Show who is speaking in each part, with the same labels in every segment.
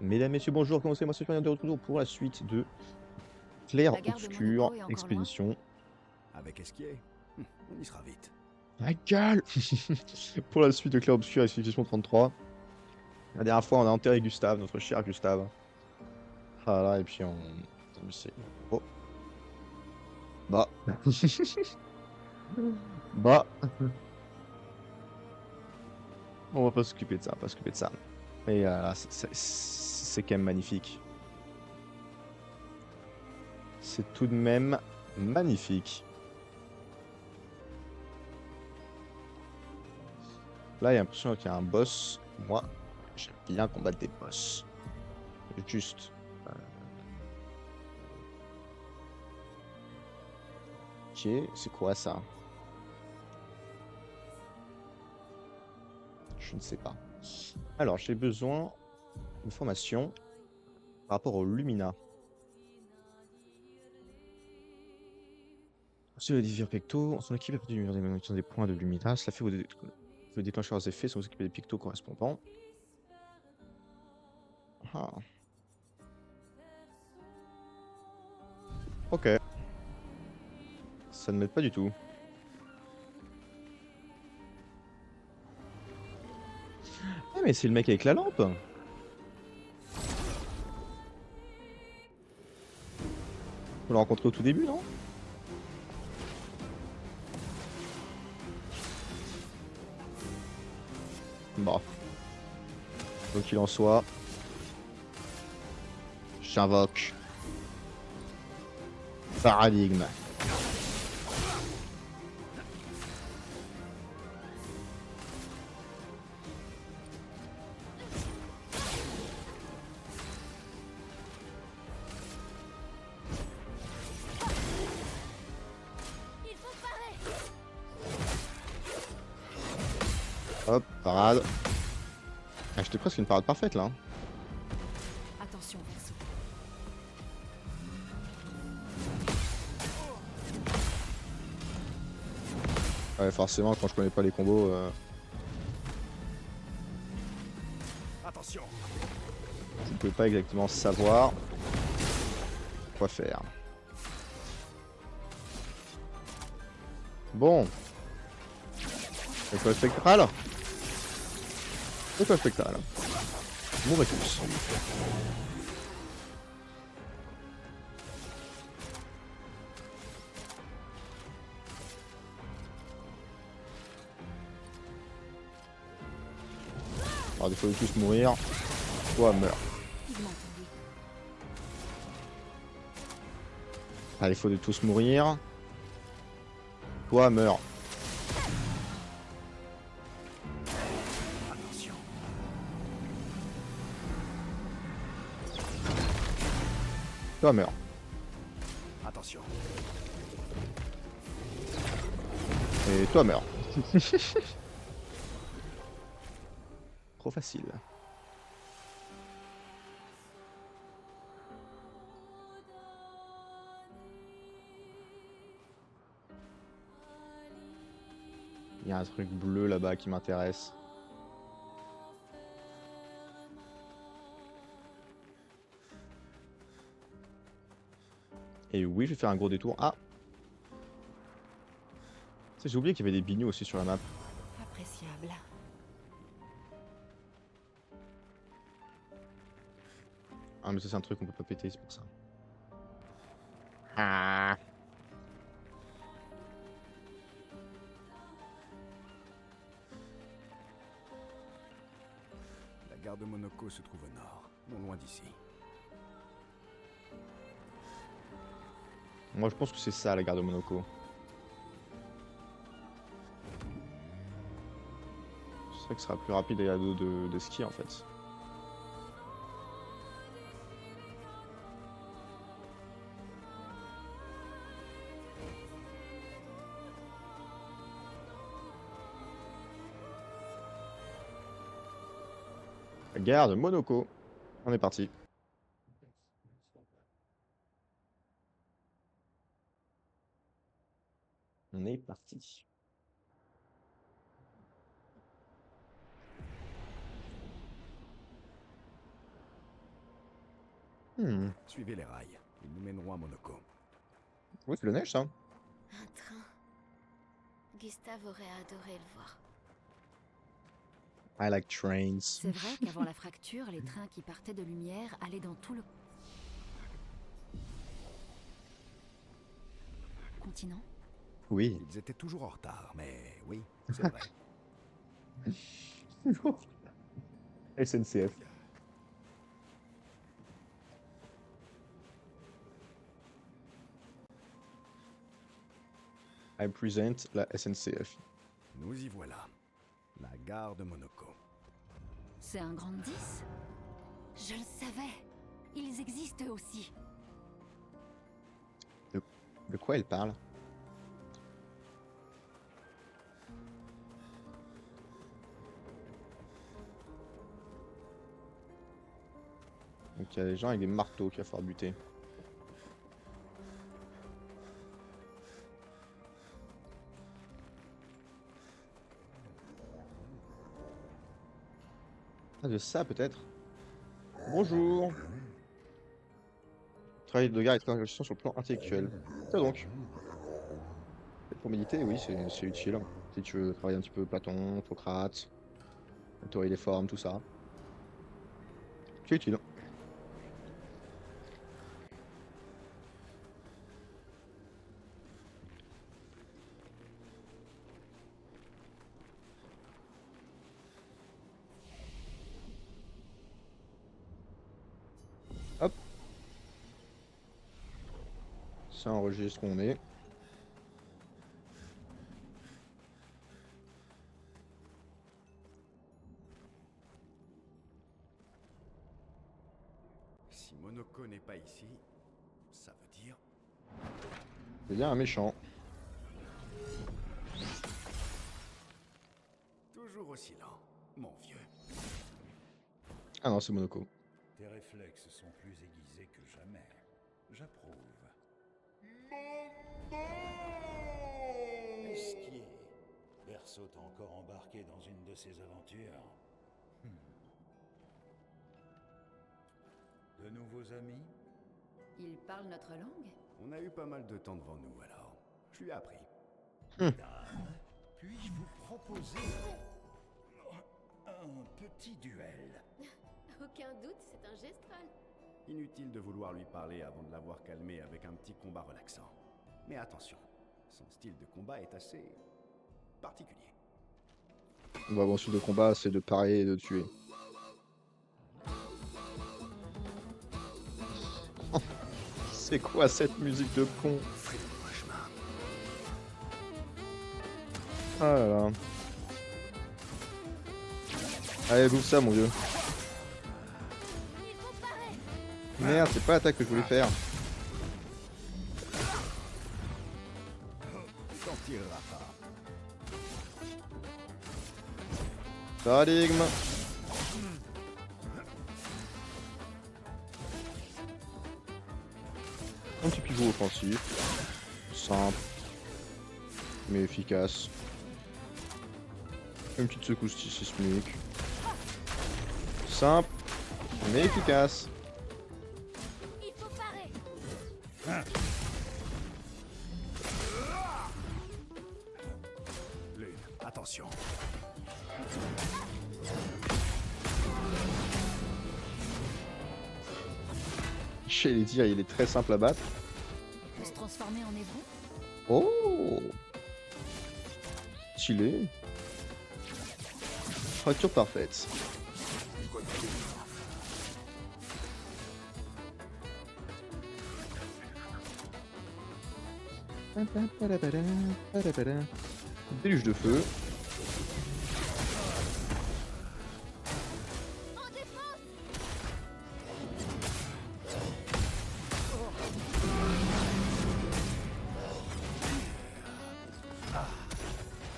Speaker 1: Mesdames, messieurs, bonjour, comment c'est? Moi, c'est Fabien de retour pour la suite de Clair
Speaker 2: La gare de
Speaker 1: Obscur
Speaker 2: Monaco est encore loin?
Speaker 1: Expédition.
Speaker 3: Avec Esquier, on y sera vite.
Speaker 1: Ta gueule! Pour la suite de Clair Obscur Expédition 33. La dernière fois, on a enterré Gustave, notre cher Gustave. Voilà, et puis on. Attends, c'est. Oh, bah. Bah. On va pas s'occuper de ça, on va pas s'occuper de ça. Mais c'est quand même magnifique. C'est tout de même magnifique. Là, il y a l'impression qu'il y a un boss. Moi, j'aime bien combattre des boss. Juste. euh, Ok, c'est quoi ça? Je ne sais pas. Alors, j'ai besoin d'informations par rapport au Lumina. Sur les divers pectos, son équipe a perdu des points de Lumina. Cela fait vous déclencher leurs effets sans vous équiper des pictos correspondants. Ah, ok. Ça ne m'aide pas du tout. Ah, mais c'est le mec avec la lampe. On l'a rencontré au tout début, non? Bah, quoi qu'il en soit, j'invoque Paradigme. Hop, parade. Ah, j'étais presque une parade parfaite là, hein.
Speaker 2: Attention, perso.
Speaker 1: Ouais, forcément, quand je connais pas les combos,
Speaker 3: Attention.
Speaker 1: je ne peux pas exactement savoir quoi faire. Bon, étoile spectrale. Étoile spectrale. Mourrez tous. Alors, il faut tous mourir. Toi, meurs.
Speaker 2: Il m'a entendu.
Speaker 1: À défaut de tous mourir, toi, meurs.
Speaker 3: Attention.
Speaker 1: Toi, meurs.
Speaker 3: Attention.
Speaker 1: Et toi, meurs. Trop facile. Il y a un truc bleu là-bas qui m'intéresse. Et oui, je vais faire un gros détour. Ah! Tu sais, j'ai oublié qu'il y avait des bignoux aussi sur la map.
Speaker 2: Appréciable.
Speaker 1: Ah, mais ça, c'est un truc qu'on peut pas péter, c'est pour ça. Ah!
Speaker 3: La gare de Monaco se trouve au nord, non loin d'ici.
Speaker 1: Moi, je pense que c'est ça, la gare de Monaco. C'est vrai que ce sera plus rapide d'aller à dos de ski, en fait. La gare de Monaco. On est parti. On est parti. Hmm.
Speaker 3: Suivez les rails. Ils nous mèneront à Monaco.
Speaker 1: Oui, c'est la neige, ça.
Speaker 2: Un train. Gustave aurait adoré le voir.
Speaker 1: I like trains.
Speaker 2: C'est vrai qu'avant la fracture, les trains qui partaient de Lumière allaient dans tout le continent.
Speaker 1: Oui.
Speaker 3: Ils étaient toujours en retard, mais oui, c'est vrai.
Speaker 1: SNCF. I present la SNCF.
Speaker 3: Nous y voilà. La gare de Monaco.
Speaker 2: C'est un grand 10. Je le savais. Ils existent eux aussi.
Speaker 1: De quoi elle parle? Donc il y a des gens avec des marteaux qu'il va falloir buter. Ah, de ça peut-être. Bonjour. Travail de gare et de conversation sur le plan intellectuel. Ça donc. Pour méditer, oui, c'est utile. Si tu veux travailler un petit peu Platon, Socrate, la théorie des formes, tout ça. C'est utile. Hop. Ça enregistre où on est.
Speaker 3: Si Monaco n'est pas ici, ça veut dire...
Speaker 1: C'est bien un méchant.
Speaker 3: Toujours aussi lent, mon vieux.
Speaker 1: Ah non, c'est Monaco.
Speaker 4: Tes réflexes sont plus aiguisés que jamais. J'approuve. Esquier. Berceau t'a encore embarqué dans une de ses aventures. De nouveaux amis?
Speaker 2: Ils parlent notre langue?
Speaker 3: On a eu pas mal de temps devant nous, alors. Je lui ai appris.
Speaker 4: Dame, puis-je vous proposer un petit duel?
Speaker 2: Aucun doute, c'est un gestral.
Speaker 3: Inutile de vouloir lui parler avant de l'avoir calmé avec un petit combat relaxant. Mais attention, son style de combat est assez... particulier.
Speaker 1: Bon, style de combat, c'est de parier et de tuer. C'est quoi cette musique de con? Ah là là. Allez, bouffe ça, mon vieux. Merde, c'est pas l'attaque que je voulais faire.
Speaker 3: T'en tireras pas.
Speaker 1: Paradigme. Un petit pivot offensif. Simple. Mais efficace. Une petite secousse sismique. Simple. Mais efficace.
Speaker 2: Il faut parer.
Speaker 3: Lune, attention.
Speaker 1: J'allais dire, il est très simple à battre.
Speaker 2: Il peut se transformer en hébreu?
Speaker 1: Oh! Stylé. Fracture parfaite. Déluge de feu.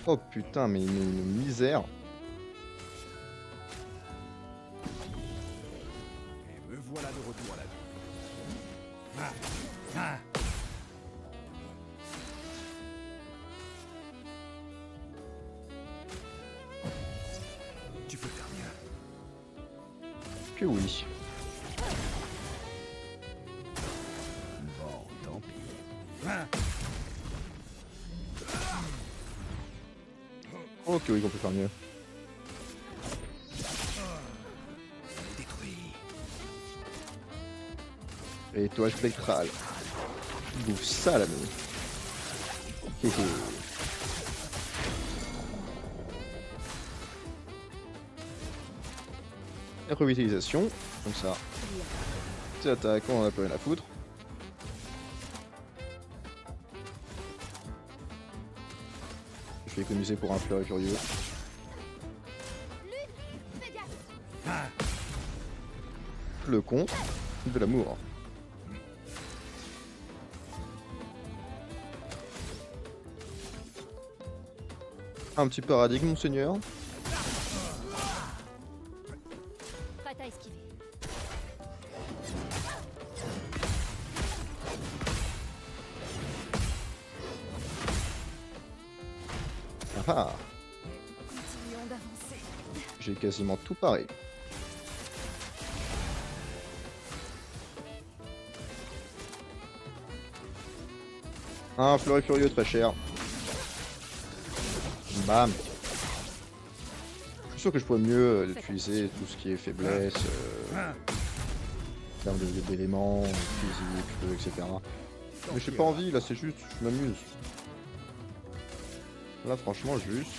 Speaker 1: Oh putain, mais une misère.
Speaker 3: Et me voilà de retour à la vie. Tu peux faire mieux.
Speaker 1: Que oui. Ok, oui, on peut faire mieux. Et toi, spectral. Bouffe ça, l'ami. Hé hé. Revitalisation, comme ça. Petite attaque, on en a plus rien à foutre. Je vais économiser pour un fleur furieux. Le compte de l'amour. Un petit paradigme, monseigneur.
Speaker 2: Prête à esquiver.
Speaker 1: Ah ah,
Speaker 2: Continuons d'avancer.
Speaker 1: j'ai quasiment tout paré. Un fleuret furieux très cher. Bam. Je suis sûr que je pourrais mieux utiliser tout ce qui est faiblesse, en termes d'éléments, physique, feu, etc. Mais j'ai pas envie, là c'est juste, je m'amuse. Là franchement juste,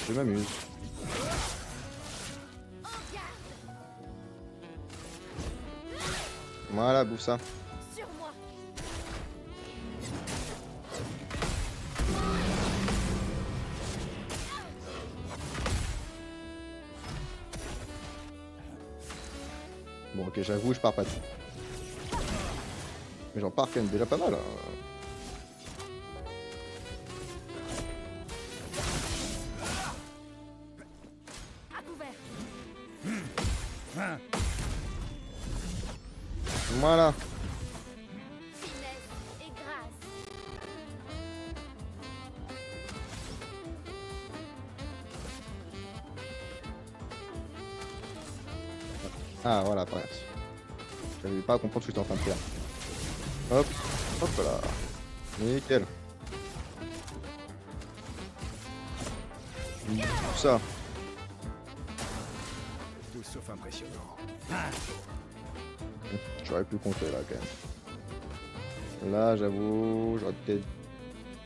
Speaker 1: je m'amuse. Voilà, bouffe ça.
Speaker 2: Sur moi.
Speaker 1: Bon ok, j'avoue, je pars pas tout. Mais j'en pars quand même déjà pas mal. Hein.
Speaker 2: À couvert.
Speaker 1: Voilà.
Speaker 2: Finesse et grâce.
Speaker 1: Ah voilà, bref. J'avais pas à comprendre ce que j'étais en train de faire. Hop, hop là. Nickel. Tout ça.
Speaker 3: Tout sauf impressionnant.
Speaker 1: J'aurais pu compter là quand même. Là j'avoue, j'aurais peut-être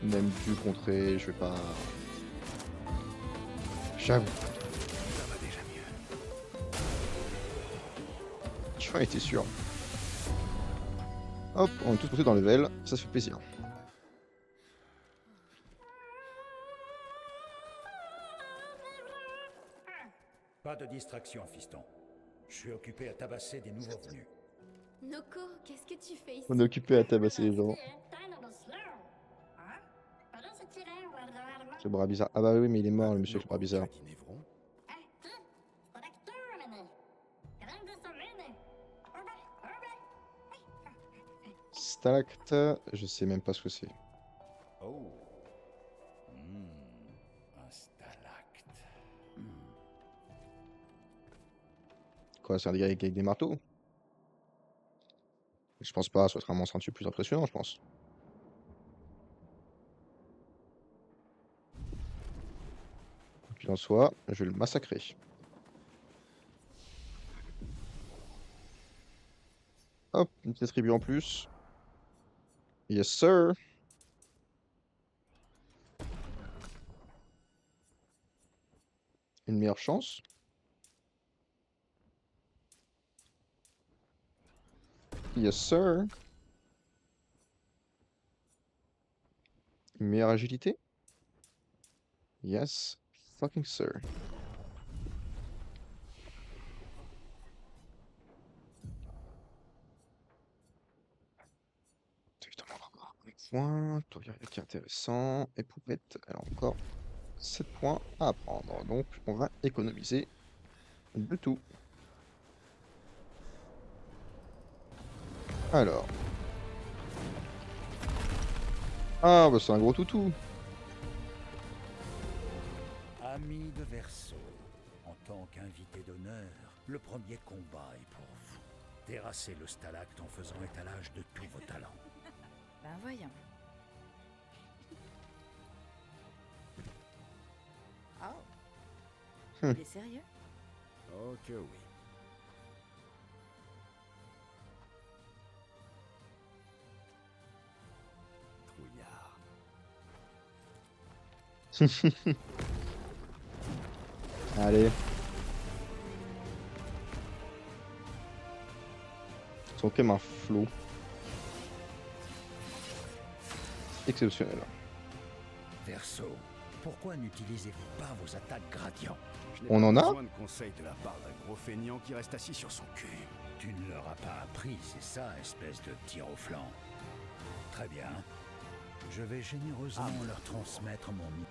Speaker 1: même dû contrer, je vais pas. J'avoue.
Speaker 3: Ça va déjà mieux.
Speaker 1: J'en étais sûr. Hop, on est tous montés dans le level, ça se fait plaisir.
Speaker 4: Pas de distraction, fiston. Je suis occupé à tabasser des nouveaux venus.
Speaker 2: Noko, qu'est-ce que tu fais ici?
Speaker 1: On est occupé à tabasser les gens. Ce bras bizarre. Ah bah oui, mais il est mort le monsieur, le bras bizarre. Stalacte, je sais même pas ce que c'est.
Speaker 4: Oh. Un stalacte.
Speaker 1: Quoi, c'est un dégât avec des marteaux? Je pense pas, ce sera un monstre un petit peu plus impressionnant, je pense. Quoi qu'il en soit, je vais le massacrer. Hop, une petite tribu en plus. Yes, sir. Une meilleure chance. Yes, sir. Une meilleure agilité. Yes, fucking sir. Putain, encore un point. Toi, qui est intéressant. Éprouvette, elle a encore 7 points à prendre. Donc, on va économiser de tout. Alors. Ah, bah c'est un gros toutou.
Speaker 4: Ami de Verseau, en tant qu'invité d'honneur, le premier combat est pour vous. Terrassez le stalacte en faisant étalage de tous vos talents.
Speaker 5: Ben voyons. Oh. Il est sérieux?
Speaker 3: Oh que oui. Trouillard.
Speaker 1: Allez. Ils sont comme un flot. Exceptionnel.
Speaker 4: Verseau, pourquoi n'utilisez-vous pas vos attaques gradients?
Speaker 3: Je n'ai
Speaker 1: On
Speaker 3: pas
Speaker 1: en a
Speaker 3: besoin de conseils de la part d'un gros feignant qui reste assis sur son cul.
Speaker 4: Tu ne leur as pas appris, c'est ça, espèce de tir au flanc. Très bien. Je vais généreusement leur transmettre mon...
Speaker 1: Vous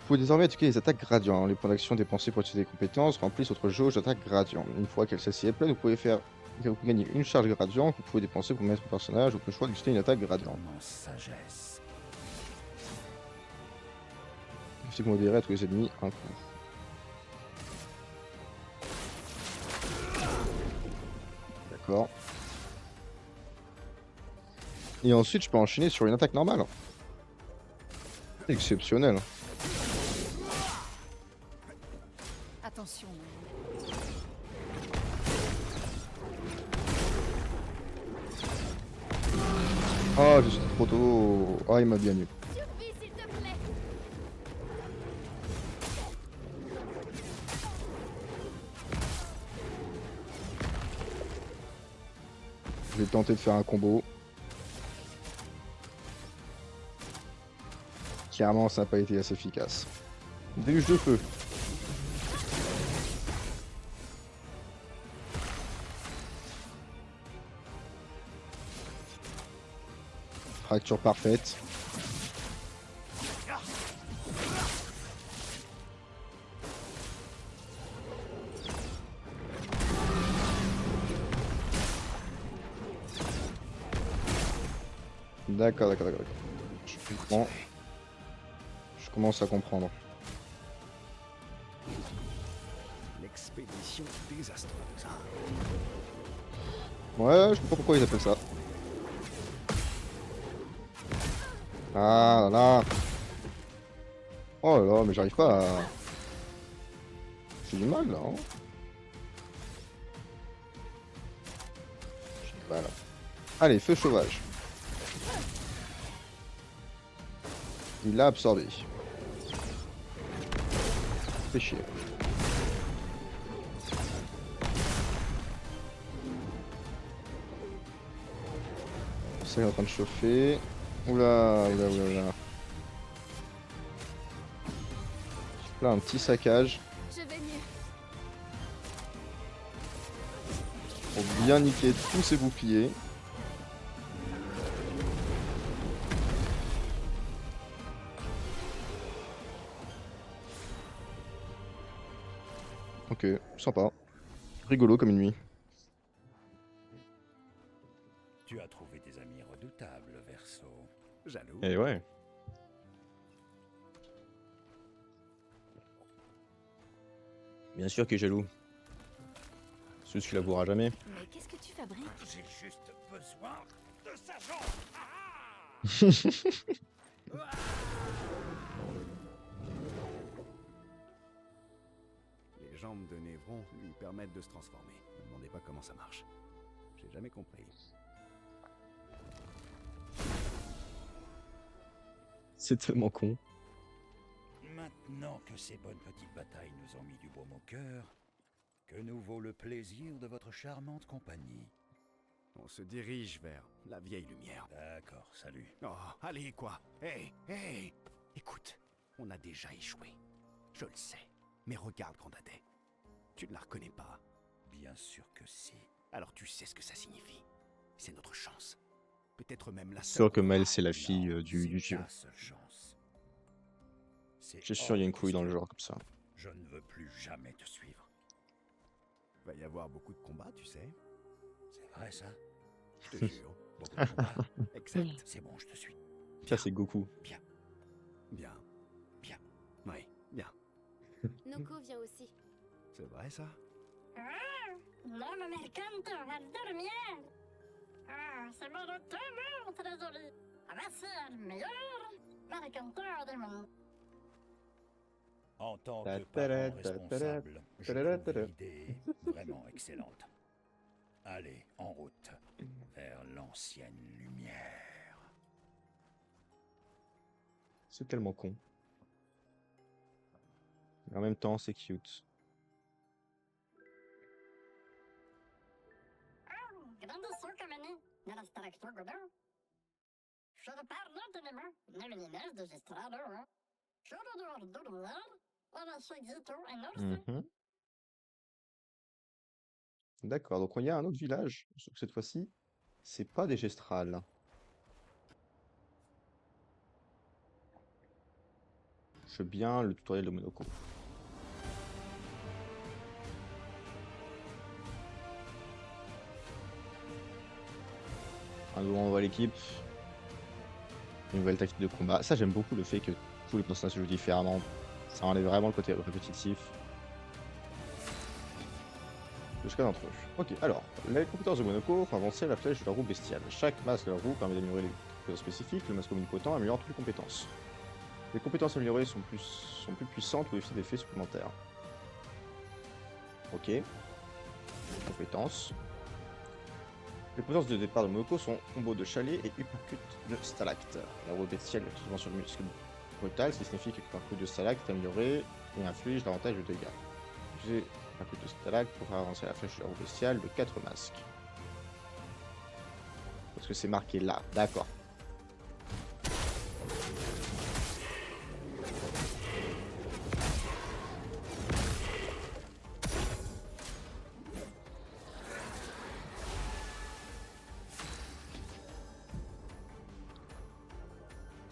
Speaker 1: pouvez désormais attaquer les attaques gradients. Les points d'action dépensés pour utiliser des compétences remplissent votre jauge d'attaque gradient. Une fois que celle-ci est pleine, vous pouvez gagner une charge gradient que vous pouvez dépenser pour mettre au personnage ou le choix d'utiliser une attaque gradient.
Speaker 4: Mon sagesse.
Speaker 1: Si vous modérez à tous les ennemis un coup. D'accord. Et ensuite, je peux enchaîner sur une attaque normale. Exceptionnel.
Speaker 2: Attention, Noël.
Speaker 1: Ah, je suis trop tôt. Ah, il m'a bien eu.
Speaker 2: Survie, s'il te plaît.
Speaker 1: Je vais tenter de faire un combo. Clairement, ça n'a pas été assez efficace. Déluge de feu. Fracture parfaite. D'accord. Je comprends. Je commence à comprendre.
Speaker 3: L'expédition désastreuse. Hein.
Speaker 1: Ouais, je comprends pourquoi ils appellent ça. Ah là là. Oh là là, mais j'arrive pas à... J'ai du mal là. Hein. J'ai du mal. Allez, feu sauvage. Il l'a absorbé. Fait chier. Ça est en train de chauffer. Oula. Là, un petit saccage
Speaker 2: Je vais mieux.
Speaker 1: pour bien niquer tous ces boucliers. Ok, sympa. Rigolo comme une nuit.
Speaker 4: Tu as trouvé des amis redoutables, Verseau.
Speaker 3: Jaloux.
Speaker 1: Et ouais. Bien sûr que jaloux. C'est ce qu'il avouera jamais.
Speaker 2: Mais qu'est-ce que tu fabriques?
Speaker 4: J'ai juste besoin de sa jambe.
Speaker 3: Les jambes de Névron lui permettent de se transformer. Ne me demandez pas comment ça marche. J'ai jamais compris.
Speaker 1: C'est tellement con.
Speaker 4: Maintenant que ces bonnes petites batailles nous ont mis du baume au cœur, que nous vaut le plaisir de votre charmante compagnie.
Speaker 3: On se dirige vers la vieille lumière.
Speaker 4: D'accord, salut.
Speaker 3: Oh, allez quoi. Hey. Écoute, on a déjà échoué. Je le sais. Mais regarde, Grandadet. Tu ne la reconnais pas.
Speaker 4: Bien sûr que si.
Speaker 3: Alors tu sais ce que ça signifie. C'est notre chance. Peut-être même la
Speaker 1: C'est
Speaker 3: seule.
Speaker 1: sûr que Mel, c'est la fille
Speaker 4: Non,
Speaker 1: du
Speaker 4: c'est
Speaker 1: dieu.
Speaker 4: ta seule chance. C'est
Speaker 1: J'ai sûr, il y a une
Speaker 4: hors de
Speaker 1: couille dans le
Speaker 4: question.
Speaker 1: genre comme ça.
Speaker 4: Je ne veux plus jamais te suivre.
Speaker 3: Va y avoir beaucoup de combats, tu sais.
Speaker 4: C'est vrai ça?
Speaker 3: Je te jure.
Speaker 4: Beaucoup de combats.
Speaker 3: Exact.
Speaker 4: C'est bon, je te suis.
Speaker 1: Ça, c'est Goku.
Speaker 3: Bien.
Speaker 4: Bien.
Speaker 3: Oui, bien.
Speaker 6: Noko vient aussi.
Speaker 3: C'est vrai ça?
Speaker 7: Ah, c'est moi le témoin, très joli. Voici le meilleur maricanteur du monde.
Speaker 4: En tant
Speaker 1: Ta
Speaker 4: que
Speaker 1: ta
Speaker 4: parent
Speaker 1: ta ta ta
Speaker 4: responsable, je
Speaker 1: ta ta
Speaker 4: trouve
Speaker 1: ta ta.
Speaker 4: l'idée vraiment excellente. Allez, en route, vers l'ancienne lumière.
Speaker 1: C'est tellement con. Mais en même temps, c'est cute.
Speaker 7: Oh, grandissant comme année, dans la Staractor Godin. Je repars lentement, nemlinas de gestrado, hein. Je dois dormir, et la chagito est norse.
Speaker 1: Mhm. D'accord, donc il y a un autre village. Sauf que cette fois-ci, c'est pas des gestrales. Je veux bien le tutoriel de Monoko. Un nouveau envoi à l'équipe. Une nouvelle tactique de combat. Ça, j'aime beaucoup le fait que tous les personnages se jouent différemment. Ça enlève vraiment le côté répétitif. De chacun d'entre eux. Ok, alors, les compétences de Monoko font avancer la flèche de la roue bestiale. Chaque masque de la roue permet d'améliorer les compétences spécifiques. Le masque omnipotent améliore toutes les compétences. Les compétences améliorées sont plus puissantes ou effet d'effets supplémentaires. Ok. Compétences. Les compétences de départ de Monoko sont combo de chalet et uppercut de stalacte. La roue bestiale est souvent sur le muscle brutal, ce qui signifie que l'uppercut de stalacte est amélioré et inflige davantage de dégâts. Utiliser l'uppercut de stalacte pour faire avancer la flèche de la roue bestiale de 4 masques. Parce que c'est marqué là, d'accord.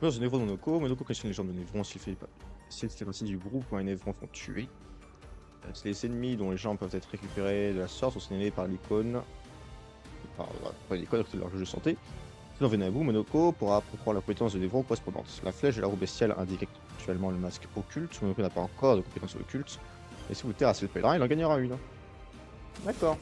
Speaker 1: Dans un Névron de Monoko questionne les jambes de Névron s'il fait partie du groupe où un Névron font tuer. Les ennemis dont les jambes peuvent être récupérées de la sorte sont signalés par l'icône. Par l'icône de leur jeu de santé. Si vous venez à vous, Monoko pourra prendre la compétence de Névron correspondante. La flèche de la roue bestiale indique actuellement le masque occulte. Monoko n'a pas encore de compétence occulte. Et si vous terrassez le pèlerin, il en gagnera une. D'accord.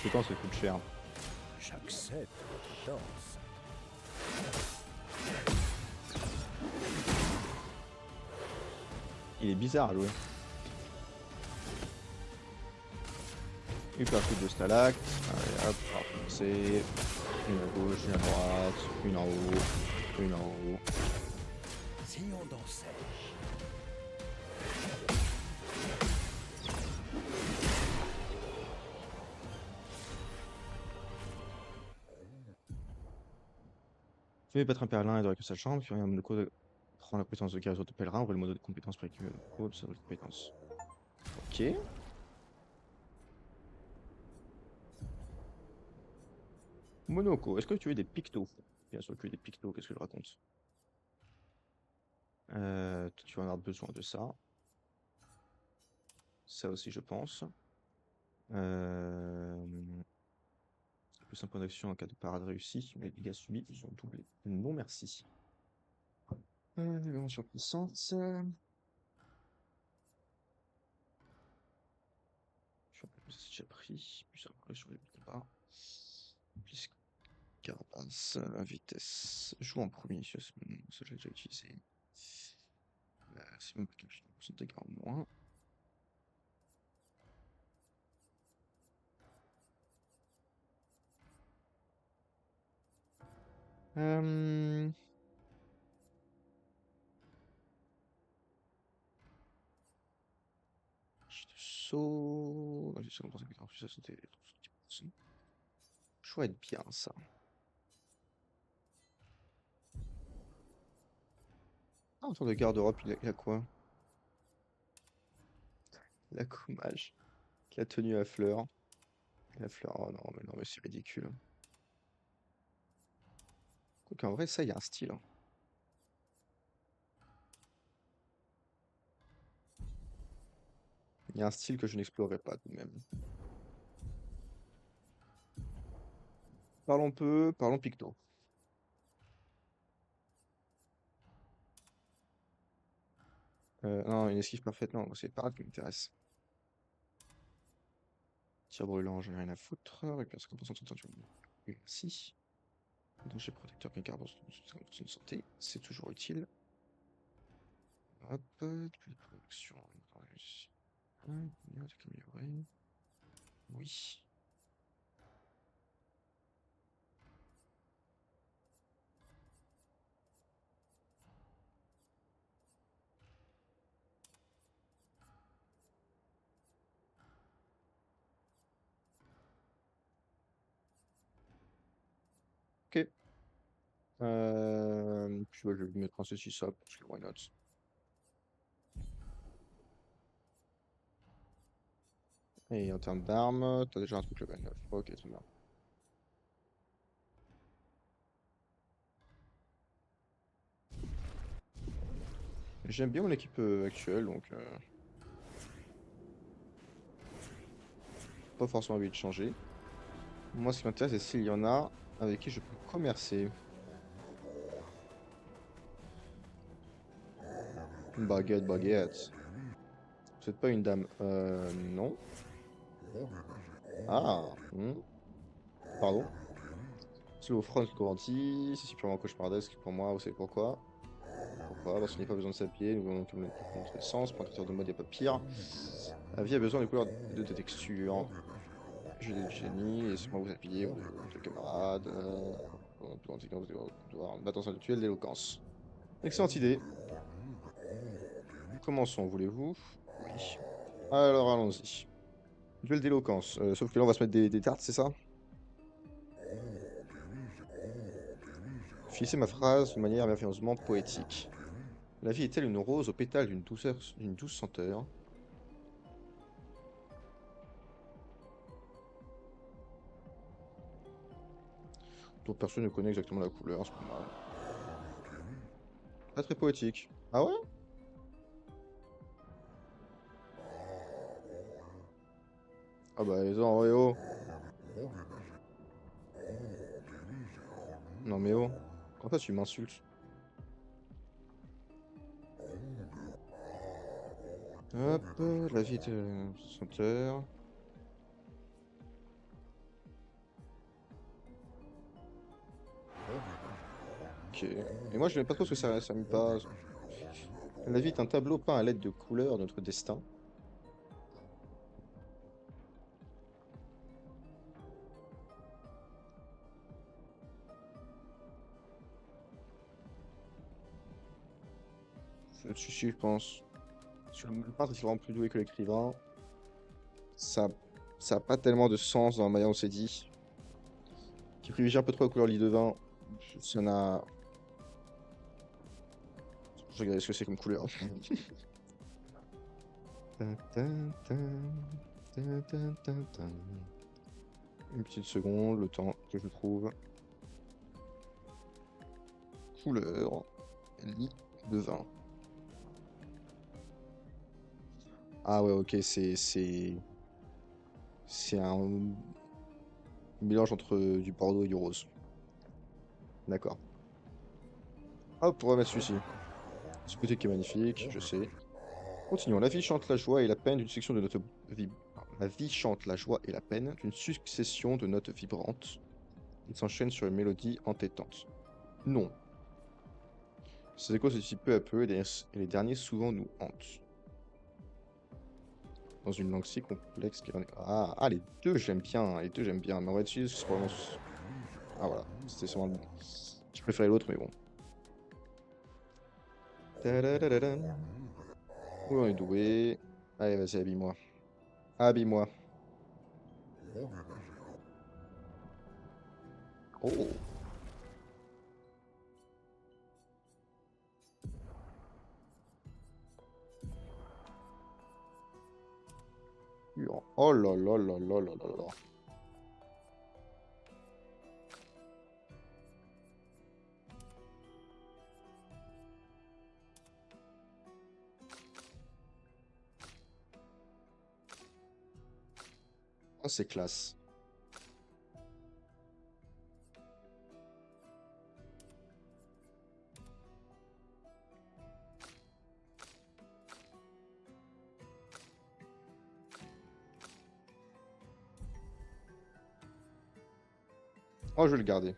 Speaker 1: Compétence, ça coûte cher.
Speaker 4: J'accepte votre danse.
Speaker 1: Il est bizarre à jouer. Uppercut de stalacte. Allez hop, on va recommencer. Une à gauche, une à droite, une en haut, une en haut.
Speaker 4: Si on dansait.
Speaker 1: Fais battre un pèlerin et de récupérer sa chambre, puis regarde Monoko prend la compétence de guérison de pèlerin, ouvre le mode de compétence pour récupérer le code de sa nouvelle compétence. Ok. Monoko, est-ce que tu veux des pictos? Bien sûr que tu veux des pictos, qu'est-ce que je raconte? Tu vas en avoir besoin de ça. Ça aussi, je pense. Plus un point d'action en cas de parade réussie, mais les dégâts subis sont doublés. Non, merci. Élément puissante. C'est déjà pris. Plus un sur les combats. Plus carapace, vitesse. Joue en premier, ça j'ai déjà utilisé. C'est même pas quelque chose de dégâts en moins. Euh... Saut. J'ai 50% de plus à sauter. Chouette bien ça. Ah, en tour de garde-robe, il a quoi? La gommage. La tenue à fleurs. La fleur. Oh non, mais c'est ridicule. Quoique en vrai, ça, il y a un style. Hein. Il y a un style que je n'explorerai pas tout de même. Parlons peu, parlons picto. Non, une esquive parfaite, non, c'est pas qui m'intéresse. Tir brûlant, j'en ai rien à foutre. Récupère 50% de ceinture. Oui, merci. Danger protecteur qui garde 50% de santé, c'est toujours utile. Hop, depuis la production. Améliorer. Oui. Ok. Puis ouais, je vais lui mettre un ceci ça, parce que why not. Et en termes d'armes, t'as déjà un truc level 9. Ok, très bien. J'aime bien mon équipe actuelle, donc pas forcément envie de changer. Moi, ce qui m'intéresse, c'est s'il y en a avec qui je peux commercer. Baguette, baguette. Vous n'êtes pas une dame. Non. Ah. Pardon. Slow front garantie. C'est purement cauchemardesque pour moi, vous savez pourquoi? Pourquoi? Parce qu'il n'y a pas besoin de s'appuyer, nous avons comme notre essence. Pour un créateur de mode, il n'y a pas pire. La vie a besoin de couleurs de texture. J'ai des génies, laissez-moi vous appuyer, les camarades. Attention intellectuelle d'éloquence. Excellente idée. Commençons, voulez-vous? Oui. Alors allons-y. Duel d'éloquence. Sauf que là, on va se mettre des tartes, c'est ça? Finissez ma phrase de manière merveilleusement poétique. La vie est telle une rose aux pétales d'une douce senteur. Dont personne ne connaît exactement la couleur, c'est pas mal. Pas très poétique. Ah ouais? Ah bah les gens, ouais, oh. Non mais oh. Quand ça tu m'insultes? Hop, la vie est senteur. Ok. Et moi je n'aime pas trop ce que ça me passe. La vie est un tableau peint à l'aide de couleurs de notre destin. Je pense. Sur le peintre est vraiment plus doué que l'écrivain. Ça, ça a pas tellement de sens dans la manière dont c'est dit. Qui privilégie un peu trop la couleur lit de vin. Ça n'a. Je regarde ce que c'est comme couleur. Une petite seconde, le temps que je trouve. Couleur, lit de vin. Ah ouais, ok, c'est un mélange entre du bordeaux et du rose. D'accord. Hop, on va mettre celui-ci. Ce côté qui est magnifique, je sais. Continuons. La vie chante la joie et la peine d'une section de notes La vie chante la joie et la peine d'une succession de notes vibrantes. Il s'enchaîne sur une mélodie entêtante. Non. Ces échos se dissipent peu à peu et les derniers souvent nous hantent. Dans une langue si complexe Ah, les deux j'aime bien, les deux j'aime bien. Mais on va utiliser ce que c'est vraiment... Ah voilà, c'était sûrement le bon. Je préférais l'autre, mais bon. Tadadadadam. Oui, on est doué. Allez, vas-y, habille-moi. Habille-moi. Oh. Oh là là là là là là là. Oh, c'est classe. Oh, je vais le garder.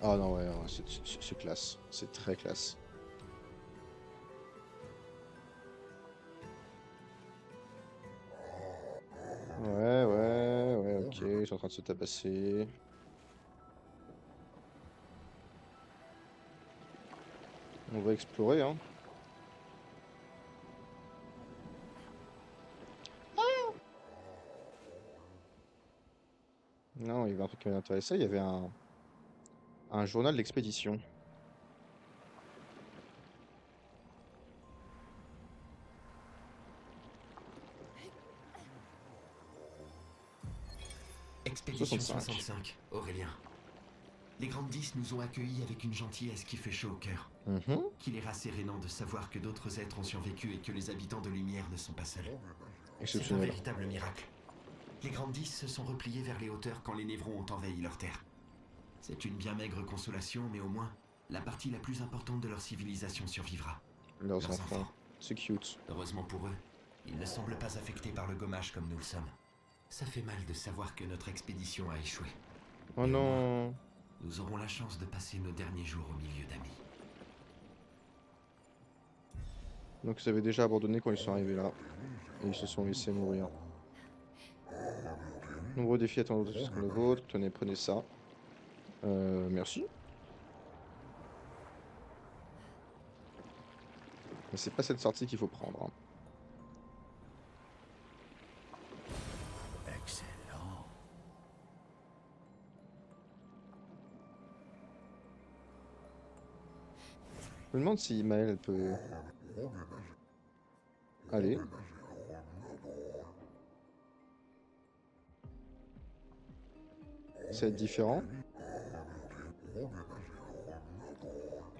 Speaker 1: Oh non, ouais, ouais, c'est classe. C'est très classe. Ouais, ok, je suis en train de se tabasser. On va explorer, hein. Non, il y avait un truc qui m'intéressait, il y avait un journal d'expédition.
Speaker 8: Expédition
Speaker 1: 65.
Speaker 8: 65, Aurélien. Les Grandes 10 nous ont accueillis avec une gentillesse qui fait chaud au cœur.
Speaker 1: Mhm.
Speaker 8: Qu'il est rassérénant de savoir que d'autres êtres ont survécu et que les habitants de Lumière ne sont pas seuls. C'est un
Speaker 1: Exceptionnel.
Speaker 8: véritable miracle. Les Grandes 10 se sont repliés vers les hauteurs quand les Névrons ont envahi leur terre. C'est une bien maigre consolation, mais au moins, la partie la plus importante de leur civilisation survivra.
Speaker 1: Leurs enfants. C'est cute.
Speaker 8: Heureusement pour eux, ils ne semblent pas affectés par le gommage comme nous le sommes. Ça fait mal de savoir que notre expédition a échoué.
Speaker 1: Oh non.
Speaker 8: Nous aurons la chance de passer nos derniers jours au milieu d'amis.
Speaker 1: Donc ils avaient déjà abandonné quand ils sont arrivés là. Et ils se sont laissés mourir. Nombreux défis attendent comme le vôtre. Tenez, prenez ça. Merci. Mais c'est pas cette sortie qu'il faut prendre, hein.
Speaker 4: Excellent.
Speaker 1: Je me demande si Maëlle elle peut... Allez. Ça va être différent.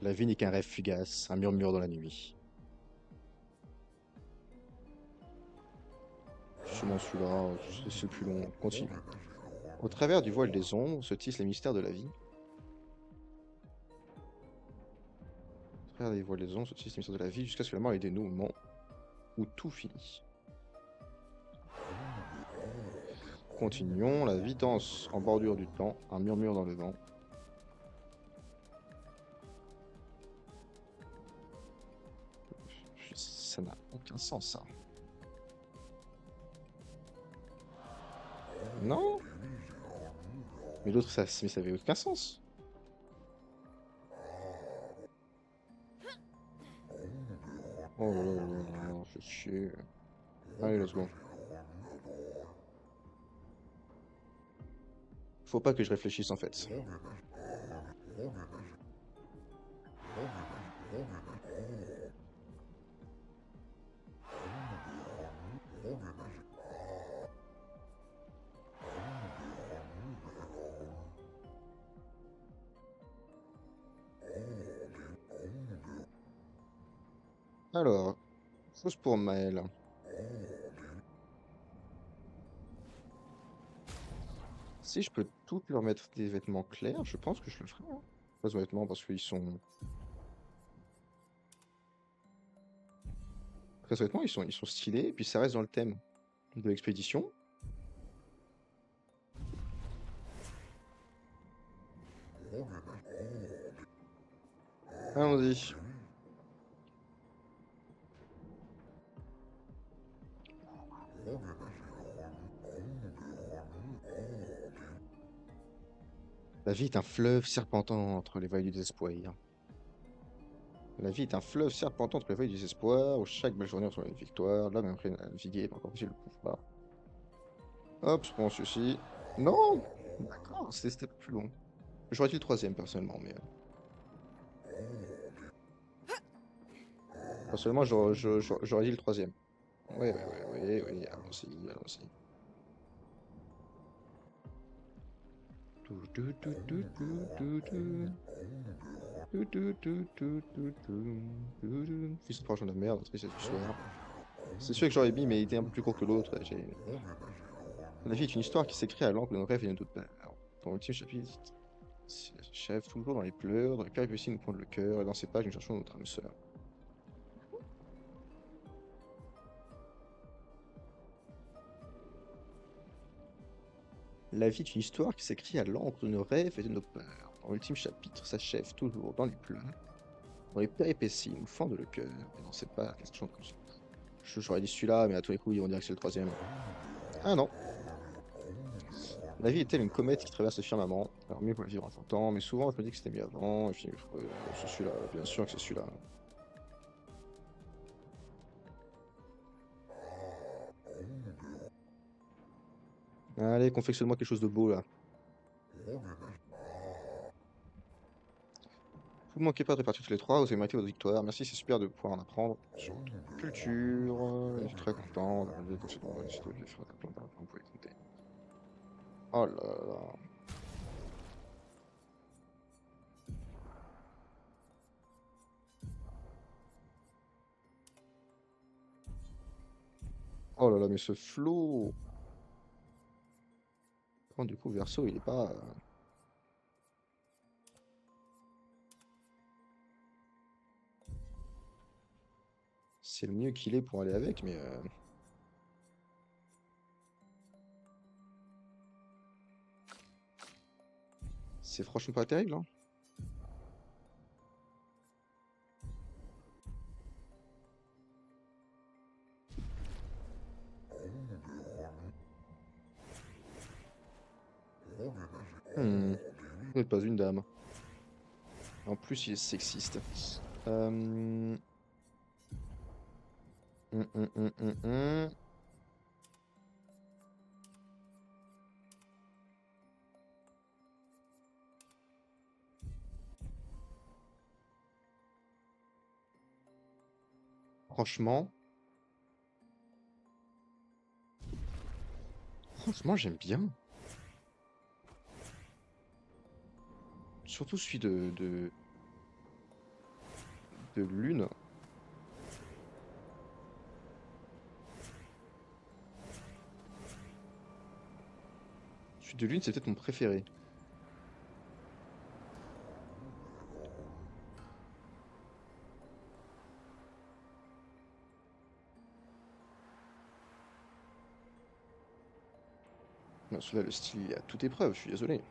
Speaker 1: La vie n'est qu'un rêve fugace, un murmure dans la nuit. Sûrement celui-là, c'est le plus long. Continue. Au travers du voile des ombres se tissent les mystères de la vie. Au travers des voiles des ombres se tissent les mystères de la vie jusqu'à ce que la mort ait des dénouement où tout finit. Continuons, la vie danse en bordure du temps, un murmure dans le vent. Ça n'a aucun sens, ça. Non? Mais l'autre, ça avait aucun sens. Oh là là là là, je fais chier. Allez, let's go. Faut pas que je réfléchisse en fait. Alors, chose pour Maël. Si je peux toutes leur mettre des vêtements clairs, je pense que je le ferai, hein. Pas de vêtements parce qu'ils sont... Après, ces vêtements, ils sont stylés, et puis ça reste dans le thème de l'expédition. Allons-y. La vie est un fleuve serpentant entre les vagues du désespoir. La vie est un fleuve serpentant entre les vagues du désespoir, où chaque belle journée ressemble à une victoire. L'homme aimerait naviguer, mais encore possible le pouvoir. Hop, je prends celui-ci. Non! D'accord, c'était plus long. J'aurais dit le troisième, personnellement, mais... Personnellement, j'aurais dit le troisième. Oui, allons-y, allons-y. Fils de prochain de merde, triste soir. C'est sûr que j'aurais mis, mais il était un peu plus court que l'autre. La vie est une histoire qui s'écrit à l'encre de nos rêves et de notre père. Dans l'ultime chapitre, chef toujours dans les pleurs, dans les péripéties nous pointe le cœur, et dans ces pages nous cherchons notre âme sœur. La vie est une histoire qui s'écrit à l'encre de nos rêves et de nos peurs. Dans l'ultime chapitre s'achève toujours dans les pleurs, dans les péripéties nous fendent le cœur, et dans ces pages nous cherchons notre âme sœur. J'aurais dit celui-là, mais à tous les coups, on dirait que c'est le troisième. Ah non. La vie est telle une comète qui traverse le firmament. Alors mieux pour la vivre en temps, mais souvent je me dis que c'était mieux avant, et puis c'est celui-là, bien sûr que c'est celui-là. Allez, confectionne-moi quelque chose de beau là. Vous ne manquez pas de répartir tous les trois, vous avez mérité votre victoire. Merci, c'est super de pouvoir en apprendre sur votre culture. Je suis très content. Vous pouvez compter. Oh là là. Oh là là, mais ce flow. Oh, du coup, Verseau, il est pas. C'est le mieux qu'il est pour aller avec, mais. C'est franchement pas terrible, hein. Vous n'êtes pas une dame. En plus, il est sexiste. Hum, hum, hum, hum, hum, hum. Franchement, j'aime bien. Surtout celui de Lune. Celui de Lune, c'est peut-être mon préféré. Non, celui-là, le style, il est à toute épreuve, je suis désolé.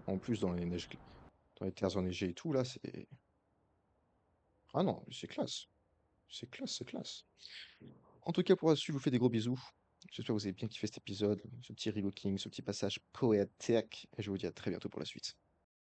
Speaker 1: En plus, dans les terres enneigées et tout, là, c'est... Ah non, c'est classe. C'est classe, c'est classe. En tout cas, pour la suite, je vous fais des gros bisous. J'espère que vous avez bien kiffé cet épisode, ce petit relooking, ce petit passage poétique. Et je vous dis à très bientôt pour la suite.